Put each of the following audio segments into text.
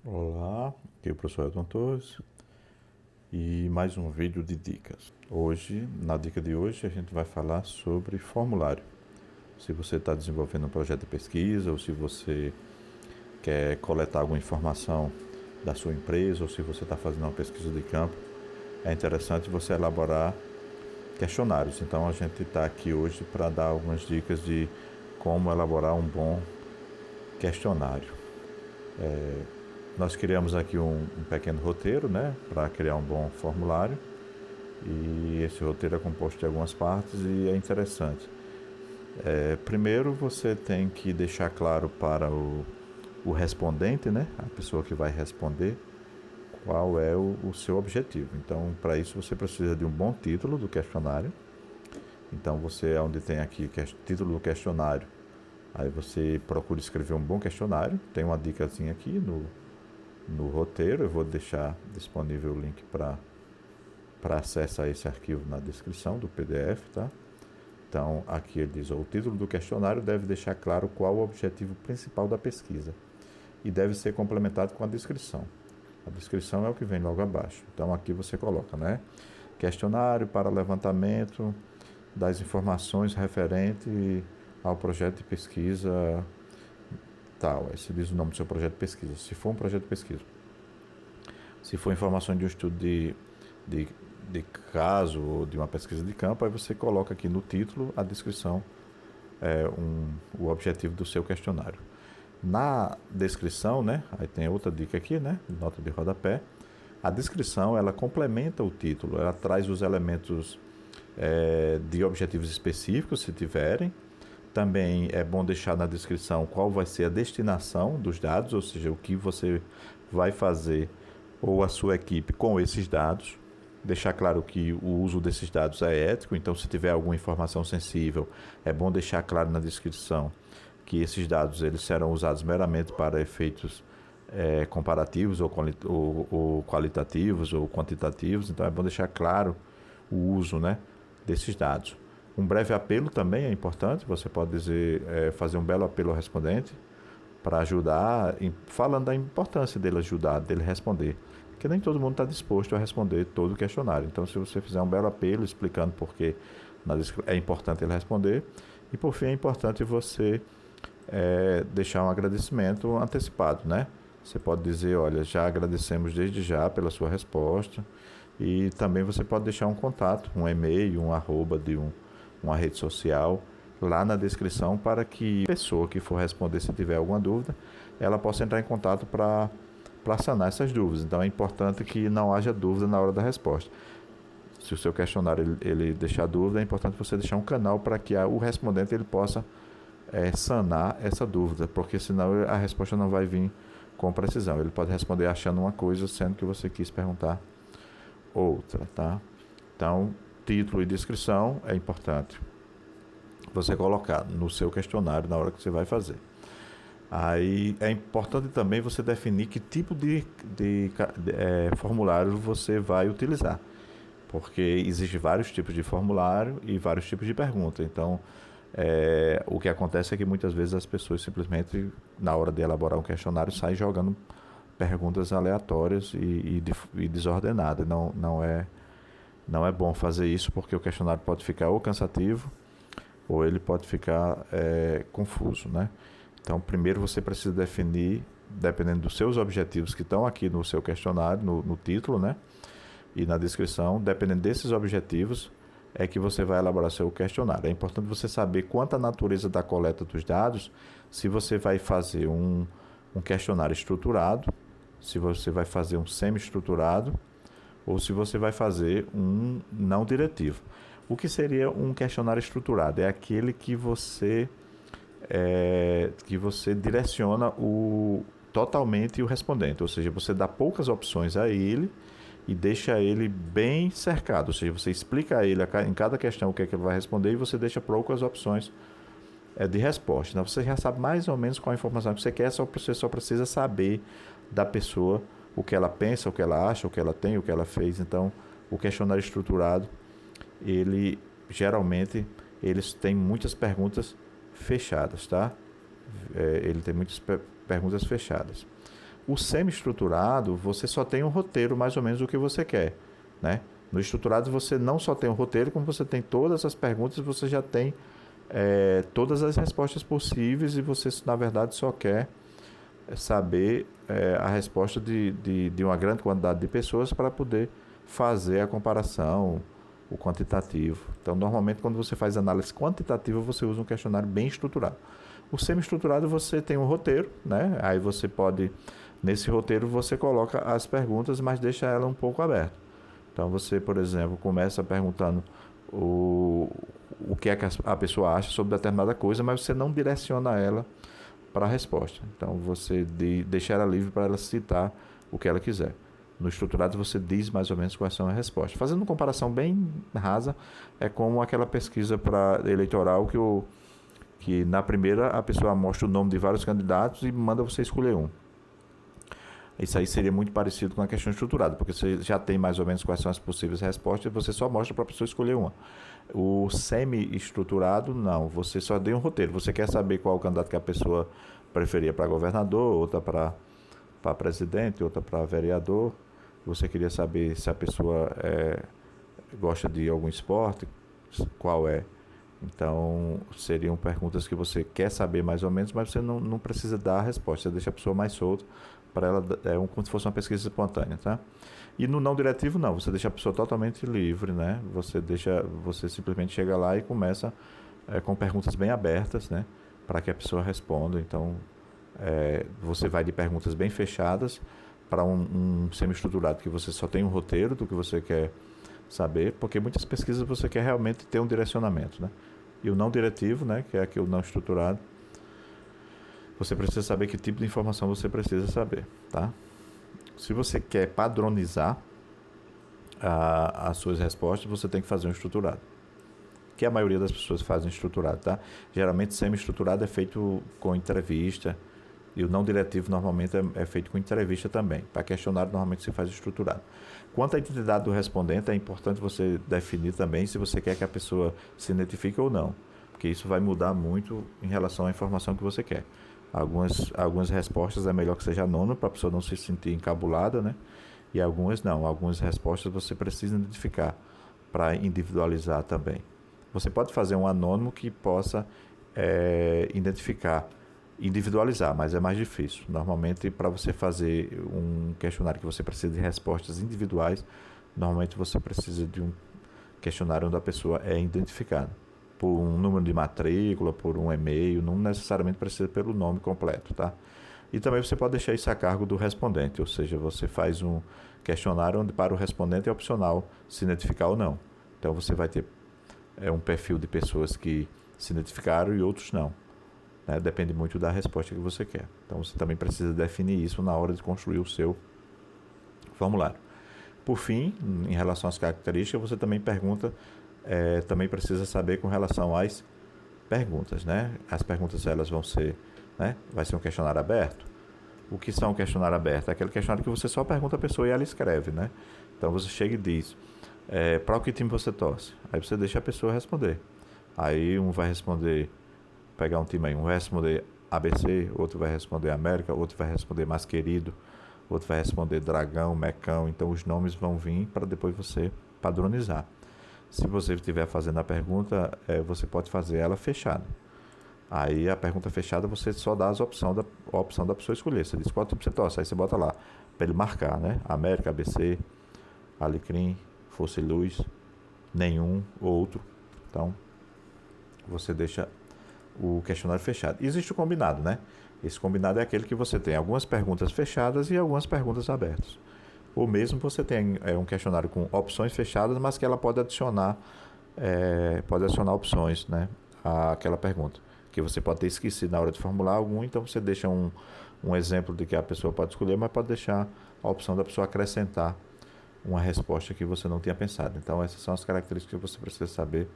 Olá, aqui é o professor Elton Torres e mais um vídeo de dicas. Hoje, na dica de hoje, a gente vai falar sobre formulário. Se você está desenvolvendo um projeto de pesquisa ou se você quer coletar alguma informação da sua empresa ou se você está fazendo uma pesquisa de campo, é interessante você elaborar questionários. Então, a gente está aqui hoje para dar algumas dicas de como elaborar um bom questionário. Nós criamos aqui um pequeno roteiro, né, para criar um bom formulário, e esse roteiro é composto de algumas partes e é interessante. Primeiro você tem que deixar claro para o respondente, né, a pessoa que vai responder, qual é o seu objetivo. Então, para isso você precisa de um bom título do questionário. Então, você, onde tem aqui título do questionário, aí você procura escrever um bom questionário. Tem uma dicasinha aqui no roteiro, eu vou deixar disponível o link para acesso a esse arquivo na descrição do PDF, tá? Então, aqui ele diz, o título do questionário deve deixar claro qual o objetivo principal da pesquisa e deve ser complementado com a descrição. A descrição é o que vem logo abaixo. Então, aqui você coloca, né? Questionário para levantamento das informações referente ao projeto de pesquisa tal. Aí você diz o nome do seu projeto de pesquisa, se for um projeto de pesquisa. Se for informação de um estudo de caso ou de uma pesquisa de campo, aí você coloca aqui no título a descrição, o objetivo do seu questionário. Na descrição, né, aí tem outra dica aqui, né, nota de rodapé. A descrição, ela complementa o título, ela traz os elementos de objetivos específicos, se tiverem. Também é bom deixar na descrição qual vai ser a destinação dos dados, ou seja, o que você vai fazer ou a sua equipe com esses dados. Deixar claro que o uso desses dados é ético, então se tiver alguma informação sensível, é bom deixar claro na descrição que esses dados eles serão usados meramente para efeitos comparativos ou qualitativos ou quantitativos, então é bom deixar claro o uso, né, desses dados. Um breve apelo também é importante, você pode dizer, fazer um belo apelo ao respondente para ajudar, falando da importância dele ajudar, dele responder, porque nem todo mundo está disposto a responder todo o questionário. Então, se você fizer um belo apelo explicando por que é importante ele responder, e por fim é importante você deixar um agradecimento antecipado, né? Você pode dizer, olha, já agradecemos desde já pela sua resposta, e também você pode deixar um contato, um e-mail, um arroba de uma rede social lá na descrição para que a pessoa que for responder, se tiver alguma dúvida, ela possa entrar em contato para sanar essas dúvidas. Então é importante que não haja dúvida na hora da resposta. Se o seu questionário ele deixar dúvida, é importante você deixar um canal para que o respondente ele possa sanar essa dúvida, porque senão a resposta não vai vir com precisão. Ele pode responder achando uma coisa, sendo que você quis perguntar outra, tá? Então, título e descrição é importante você colocar no seu questionário na hora que você vai fazer. Aí é importante também você definir que tipo de formulário você vai utilizar, porque existem vários tipos de formulário e vários tipos de pergunta. Então, o que acontece é que muitas vezes as pessoas simplesmente, na hora de elaborar um questionário, saem jogando perguntas aleatórias e desordenadas. Não é bom fazer isso, porque o questionário pode ficar ou cansativo ou ele pode ficar confuso, né? Então, primeiro você precisa definir, dependendo dos seus objetivos que estão aqui no seu questionário, no título, né? E na descrição, dependendo desses objetivos, é que você vai elaborar seu questionário. É importante você saber quanto à natureza da coleta dos dados, se você vai fazer um questionário estruturado, se você vai fazer um semi-estruturado, ou se você vai fazer um não diretivo. O que seria um questionário estruturado? É aquele que você direciona totalmente o respondente, ou seja, você dá poucas opções a ele e deixa ele bem cercado, ou seja, você explica a ele em cada questão o que é que ele vai responder e você deixa poucas opções de resposta. Então você já sabe mais ou menos qual a informação que você quer, você só precisa saber da pessoa o que ela pensa, o que ela acha, o que ela tem, o que ela fez. Então, o questionário estruturado, ele geralmente eles têm muitas perguntas fechadas, tá? Ele tem muitas perguntas fechadas. O semi-estruturado, você só tem um roteiro mais ou menos do que você quer, né? No estruturado você não só tem um roteiro, como você tem todas as perguntas, você já tem todas as respostas possíveis e você, na verdade, só quer saber a resposta de uma grande quantidade de pessoas para poder fazer a comparação, o quantitativo. Então, normalmente, quando você faz análise quantitativa, você usa um questionário bem estruturado. O semi-estruturado, você tem um roteiro, né? Aí você pode, nesse roteiro, você coloca as perguntas, mas deixa ela um pouco aberta. Então, você, por exemplo, começa perguntando o que é que a pessoa acha sobre determinada coisa, mas você não direciona ela para a resposta. Então, você deixa ela livre para ela citar o que ela quiser. No estruturado, você diz mais ou menos quais são as respostas. Fazendo uma comparação bem rasa, é como aquela pesquisa para eleitoral que na primeira a pessoa mostra o nome de vários candidatos e manda você escolher um. Isso aí seria muito parecido com a questão estruturada, porque você já tem mais ou menos quais são as possíveis respostas e você só mostra para a pessoa escolher uma. O semi-estruturado, não. Você só deu um roteiro. Você quer saber qual o candidato que a pessoa preferia para governador, outra para presidente, outra para vereador. Você queria saber se a pessoa gosta de algum esporte, qual é. Então, seriam perguntas que você quer saber mais ou menos, mas você não precisa dar a resposta. Você deixa a pessoa mais solta para ela, como se fosse uma pesquisa espontânea, tá? E no não diretivo, não. Você deixa a pessoa totalmente livre, né? Você simplesmente chega lá e começa com perguntas bem abertas, né? Para que a pessoa responda. Então, você vai de perguntas bem fechadas para um semi-estruturado que você só tem um roteiro do que você quer saber, porque muitas pesquisas você quer realmente ter um direcionamento, né? E o não diretivo, né, que é aquele não estruturado, você precisa saber que tipo de informação você precisa saber, tá? Se você quer padronizar as suas respostas, você tem que fazer um estruturado, que a maioria das pessoas fazem estruturado, tá? Geralmente semi-estruturado é feito com entrevista, e o não diretivo normalmente é feito com entrevista também. Para questionário, normalmente se faz estruturado. Quanto à identidade do respondente, é importante você definir também se você quer que a pessoa se identifique ou não, porque isso vai mudar muito em relação à informação que você quer. Algumas respostas é melhor que seja anônimo para a pessoa não se sentir encabulada, né? E algumas não. Algumas respostas você precisa identificar para individualizar também. Você pode fazer um anônimo que possa individualizar, mas é mais difícil. Normalmente, para você fazer um questionário que você precisa de respostas individuais, normalmente você precisa de um questionário onde a pessoa é identificada por um número de matrícula, por um e-mail, não necessariamente precisa pelo nome completo, tá? E também você pode deixar isso a cargo do respondente, ou seja, você faz um questionário onde para o respondente é opcional se identificar ou não. Então você vai ter um perfil de pessoas que se identificaram e outros não. Né? Depende muito da resposta que você quer. Então você também precisa definir isso na hora de construir o seu formulário. Por fim, em relação às características, você também também precisa saber com relação às perguntas, né? As perguntas elas vão ser, né? Vai ser um questionário aberto. O que são um questionário aberto? É aquele questionário que você só pergunta a pessoa e ela escreve, né? Então você chega e diz, para que time você torce? Aí você deixa a pessoa responder. Aí um vai responder, pegar um time aí, um vai responder ABC, outro vai responder América, outro vai responder Mais Querido, outro vai responder Dragão, Mecão. Então os nomes vão vir para depois você padronizar. Se você estiver fazendo a pergunta, você pode fazer ela fechada. Aí a pergunta fechada você só dá a opção da pessoa escolher. Você diz qual time você torce, aí você bota lá para ele marcar, né? América, ABC, Alecrim, Força e Luz, nenhum, outro. Então você deixa o questionário fechado. Existe o combinado, né? Esse combinado é aquele que você tem algumas perguntas fechadas e algumas perguntas abertas. Ou mesmo você tem um questionário com opções fechadas, mas que ela pode adicionar opções, né, àquela pergunta. Que você pode ter esquecido na hora de formular algum, então você deixa um exemplo de que a pessoa pode escolher, mas pode deixar a opção da pessoa acrescentar uma resposta que você não tinha pensado. Então essas são as características que você precisa saber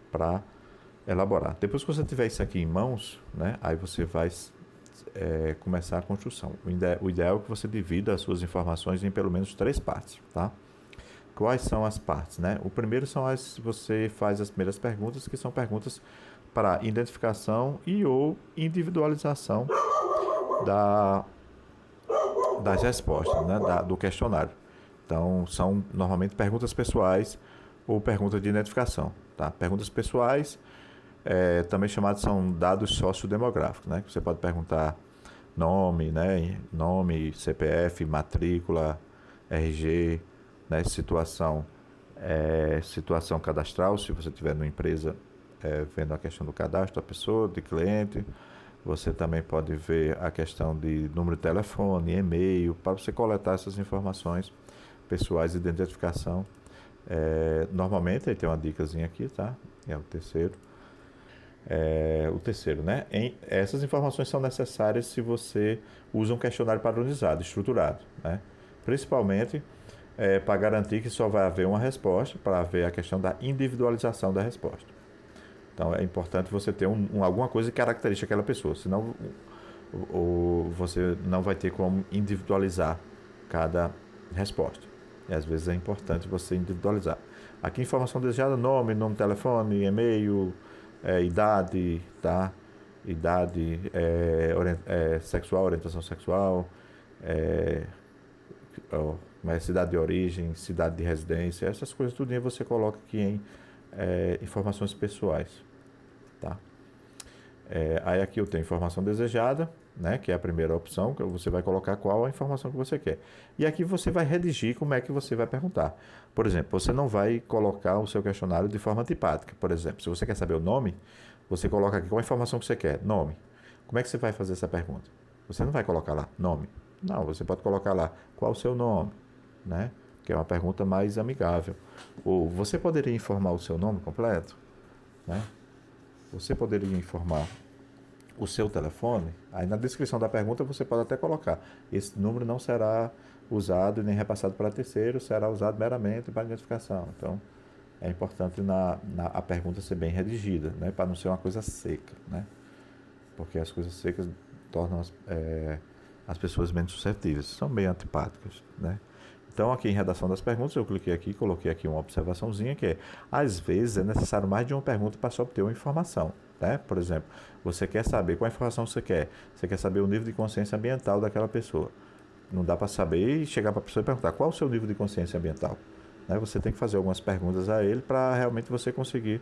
para elaborar. Depois que você tiver isso aqui em mãos, né, aí você vai começar a construção. O ideal é que você divida as suas informações em pelo menos 3 partes, tá? Quais são as partes, né? O primeiro são você faz as primeiras perguntas, que são perguntas para identificação e ou individualização das respostas, né, do questionário. Então, são normalmente perguntas pessoais ou perguntas de identificação. Tá? Perguntas pessoais, também chamadas, são dados sociodemográficos, né? Você pode perguntar nome, né? Nome, CPF, matrícula, RG, né? Situação cadastral, se você tiver numa empresa vendo a questão do cadastro da pessoa, de cliente. Você também pode ver a questão de número de telefone, e-mail, para você coletar essas informações pessoais de identificação. Normalmente, aí tem uma dicasinha aqui, tá? É o terceiro. Né? Essas informações são necessárias se você usa um questionário padronizado, estruturado, né? Principalmente para garantir que só vai haver uma resposta, para haver a questão da individualização da resposta. Então é importante você ter alguma coisa que caracterize aquela pessoa, senão você não vai ter como individualizar cada resposta. E às vezes é importante você individualizar. Aqui informação desejada: nome, telefone, e-mail, idade, tá? Idade, sexual, orientação sexual, cidade de origem, cidade de residência, essas coisas tudo você coloca aqui em informações pessoais, tá? Aí aqui eu tenho informação desejada, né, que é a primeira opção, que você vai colocar qual a informação que você quer. E aqui você vai redigir como é que você vai perguntar. Por exemplo, você não vai colocar o seu questionário de forma antipática. Por exemplo, se você quer saber o nome, você coloca aqui qual a informação que você quer. Nome. Como é que você vai fazer essa pergunta? Você não vai colocar lá nome. Não, você pode colocar lá qual o seu nome, né? Que é uma pergunta mais amigável. Ou você poderia informar o seu nome completo, né? Você poderia informar o seu telefone? Aí na descrição da pergunta você pode até colocar: esse número não será usado e nem repassado para terceiro, será usado meramente para identificação. Então é importante a pergunta ser bem redigida, né? Para não ser uma coisa seca, né? Porque as coisas secas tornam as pessoas menos suscetíveis, são bem antipáticas, né? Então, aqui em redação das perguntas, eu cliquei aqui, coloquei aqui uma observaçãozinha que às vezes é necessário mais de uma pergunta para só obter uma informação, né? Por exemplo, você quer saber qual informação você quer. Você quer saber o nível de consciência ambiental daquela pessoa. Não dá para saber e chegar para a pessoa e perguntar qual o seu nível de consciência ambiental, né? Você tem que fazer algumas perguntas a ele para realmente você conseguir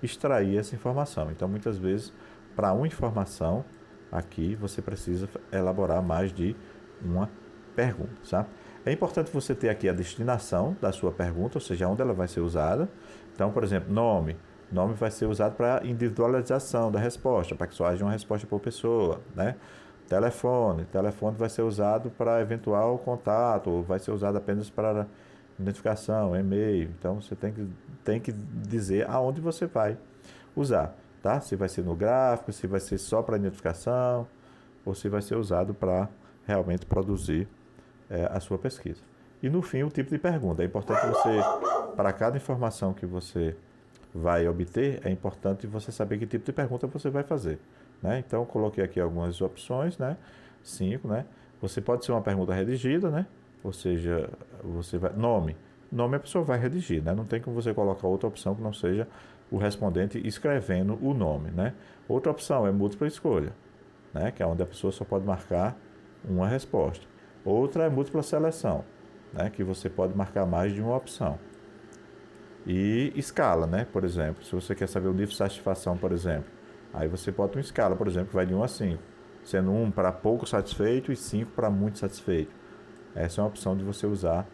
extrair essa informação. Então, muitas vezes, para uma informação, aqui você precisa elaborar mais de uma pergunta, sabe? É importante você ter aqui a destinação da sua pergunta, ou seja, onde ela vai ser usada. Então, por exemplo, nome. Nome vai ser usado para individualização da resposta, para que só haja uma resposta por pessoa, né? Telefone. Telefone vai ser usado para eventual contato, ou vai ser usado apenas para identificação, e-mail. Então, você tem que dizer aonde você vai usar, tá? Se vai ser no gráfico, se vai ser só para identificação, ou se vai ser usado para realmente produzir a sua pesquisa. E no fim, o tipo de pergunta. É importante você, para cada informação que você vai obter, é importante você saber que tipo de pergunta você vai fazer, né? Então, coloquei aqui algumas opções, né? 5, né? Você pode ser uma pergunta redigida, né? Ou seja, você vai... Nome. Nome a pessoa vai redigir, né? Não tem como você colocar outra opção que não seja o respondente escrevendo o nome, né? Outra opção é múltipla escolha, né? Que é onde a pessoa só pode marcar uma resposta. Outra é múltipla seleção, né? Que você pode marcar mais de uma opção. E escala, né? Por exemplo, se você quer saber o nível de satisfação, por exemplo, aí você bota uma escala, por exemplo, que vai de 1 a 5, sendo 1 para pouco satisfeito e 5 para muito satisfeito. Essa é uma opção de você usar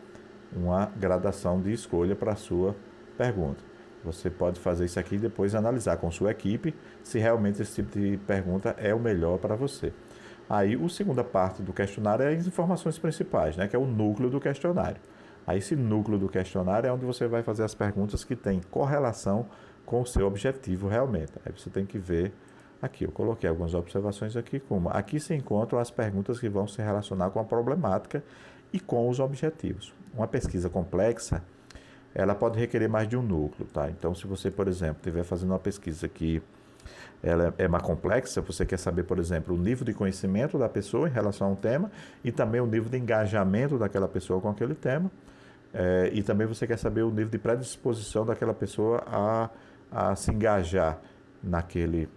uma gradação de escolha para a sua pergunta. Você pode fazer isso aqui e depois analisar com sua equipe se realmente esse tipo de pergunta é o melhor para você. Aí, a segunda parte do questionário é as informações principais, né, que é o núcleo do questionário. Aí, esse núcleo do questionário é onde você vai fazer as perguntas que têm correlação com o seu objetivo realmente. Aí você tem que ver aqui, eu coloquei algumas observações aqui, como aqui se encontram as perguntas que vão se relacionar com a problemática e com os objetivos. Uma pesquisa complexa, ela pode requerer mais de um núcleo, tá? Então, se você, por exemplo, estiver fazendo uma pesquisa que ela é mais complexa, você quer saber, por exemplo, o nível de conhecimento da pessoa em relação a um tema e também o nível de engajamento daquela pessoa com aquele tema, e também você quer saber o nível de predisposição daquela pessoa a se engajar naquele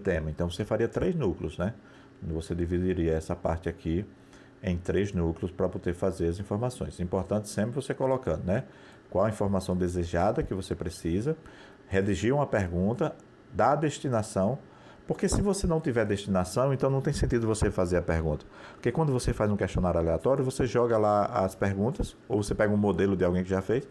tema. Então, você faria 3 núcleos, né? Você dividiria essa parte aqui em 3 núcleos para poder fazer as informações. Importante sempre você colocando, né? Qual a informação desejada que você precisa, redigir uma pergunta, dar a destinação, porque se você não tiver destinação, então não tem sentido você fazer a pergunta. Porque quando você faz um questionário aleatório, você joga lá as perguntas, ou você pega um modelo de alguém que já fez,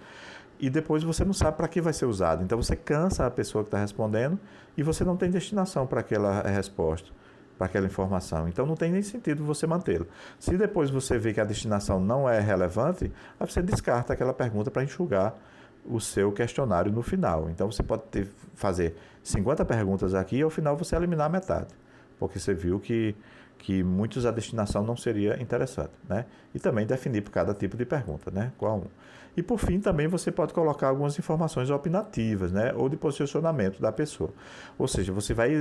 e depois você não sabe para que vai ser usado. Então você cansa a pessoa que está respondendo e você não tem destinação para aquela resposta, para aquela informação. Então não tem nem sentido você mantê-la. Se depois você vê que a destinação não é relevante, aí você descarta aquela pergunta para enxugar o seu questionário no final. Então você pode fazer 50 perguntas aqui e ao final você eliminar metade, porque você viu que muitos a destinação não seria interessante, né? E também definir por cada tipo de pergunta, né? Qual um. E por fim também você pode colocar algumas informações opinativas, né? Ou de posicionamento da pessoa. Ou seja, você vai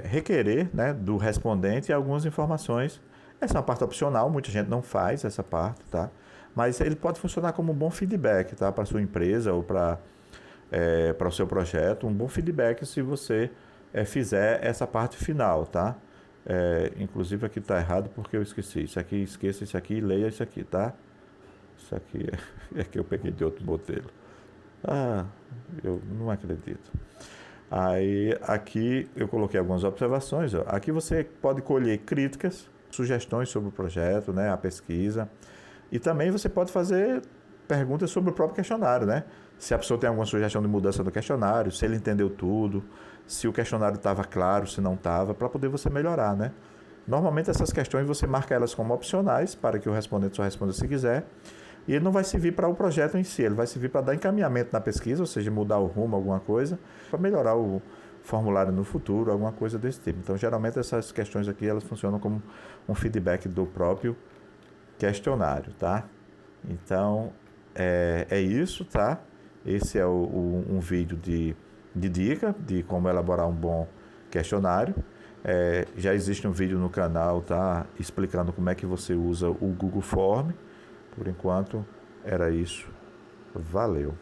requerer, né, do respondente algumas informações. Essa é uma parte opcional, muita gente não faz essa parte, tá? Mas ele pode funcionar como um bom feedback, tá? Para a sua empresa ou para o seu projeto, um bom feedback se você fizer essa parte final, tá? Inclusive aqui está errado porque eu esqueci. Isso aqui, esqueça isso aqui e leia isso aqui, tá? Isso aqui é que eu peguei de outro modelo. Eu não acredito. Aí aqui eu coloquei algumas observações. Ó. Aqui você pode colher críticas, sugestões sobre o projeto, né? A pesquisa. E também você pode fazer perguntas sobre o próprio questionário, né? Se a pessoa tem alguma sugestão de mudança do questionário, se ele entendeu tudo, se o questionário estava claro, se não estava, para poder você melhorar, né? Normalmente essas questões você marca elas como opcionais, para que o respondente só responda se quiser, e ele não vai servir para o projeto em si, ele vai servir para dar encaminhamento na pesquisa, ou seja, mudar o rumo, alguma coisa, para melhorar o formulário no futuro, alguma coisa desse tipo. Então, geralmente essas questões aqui, elas funcionam como um feedback do próprio questionário, tá? Então, é isso, tá? Esse é um vídeo de dica de como elaborar um bom questionário. Já existe um vídeo no canal, tá? Explicando como é que você usa o Google Form. Por enquanto, era isso. Valeu!